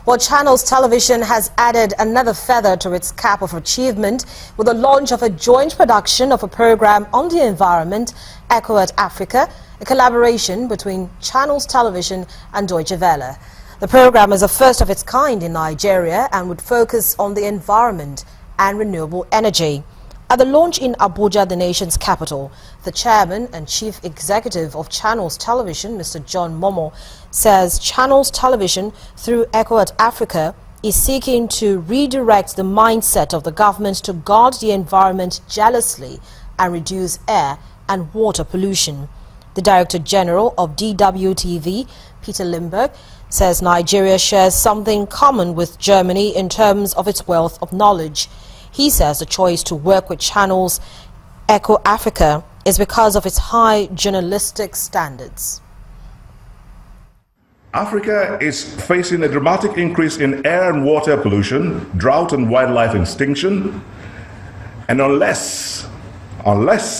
Well, Channels Television has added another feather to its cap of achievement with the launch of a joint production of a program on the environment, Echo at Africa, a collaboration between Channels Television and Deutsche Welle. The program is the first of its kind in Nigeria and would focus on the environment and renewable energy. At the launch in Abuja, the nation's capital, the chairman and chief executive of Channels Television, Mr. John Momo, says Channels Television, through Echo at Africa, is seeking to redirect the mindset of the government to guard the environment jealously and reduce air and water pollution. The Director General of DWTV, Peter Limburg, says Nigeria shares something common with Germany in terms of its wealth of knowledge. He says the choice to work with Channels Echo Africa is because of its high journalistic standards. Africa is facing a dramatic increase in air and water pollution, drought and wildlife extinction, and unless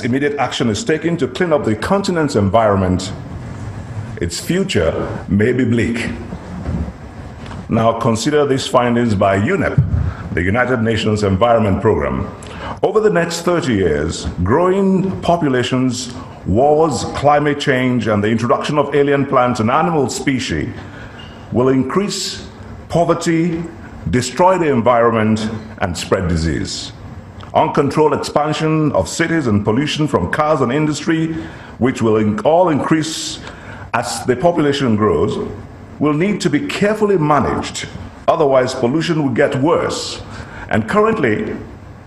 immediate action is taken to clean up the continent's environment, its future may be bleak. Now consider these findings by UNEP, the United Nations Environment Programme. Over the next 30 years, growing populations, wars, climate change, and the introduction of alien plant and animal species will increase poverty, destroy the environment, and spread disease. Uncontrolled expansion of cities and pollution from cars and industry, which will all increase as the population grows, will need to be carefully managed. Otherwise, pollution will get worse. And currently,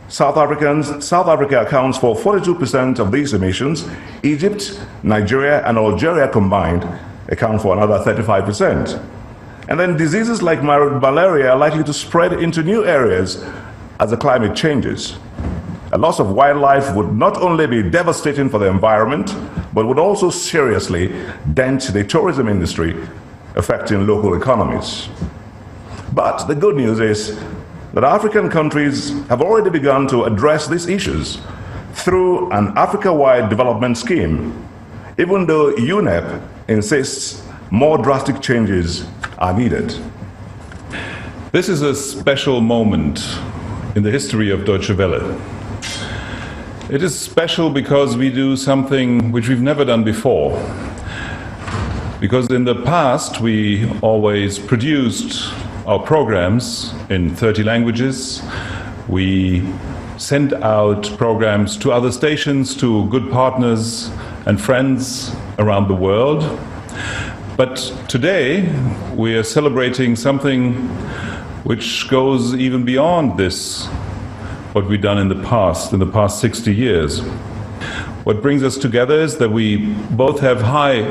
South Africa accounts for 42% of these emissions. Egypt, Nigeria, and Algeria combined account for another 35%. And then diseases like malaria are likely to spread into new areas as the climate changes. A loss of wildlife would not only be devastating for the environment, but would also seriously dent the tourism industry, affecting local economies. But the good news is that African countries have already begun to address these issues through an Africa-wide development scheme, even though UNEP insists more drastic changes are needed. This is a special moment in the history of Deutsche Welle. It is special because we do something which we've never done before. Because in the past we always produced our programs in 30 languages. We sent out programs to other stations, to good partners and friends around the world. But today we are celebrating something which goes even beyond this, what we've done in the past 60 years. What brings us together is that we both have high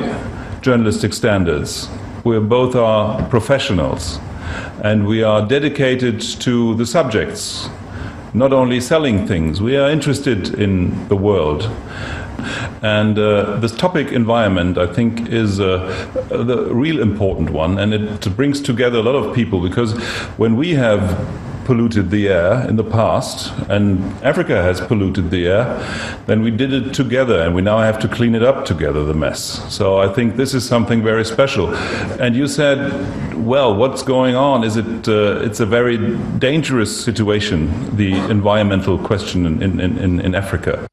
journalistic standards. We both are professionals, and we are dedicated to the subjects, not only selling things. We are interested in the world. And this topic, environment, I think is the real important one, and it brings together a lot of people, because when we have polluted the air in the past, and Africa has polluted the air, then we did it together, and we now have to clean it up together, the mess. So I think this is something very special. And you said, well, what's going on? Is it? It's a very dangerous situation, the environmental question in Africa.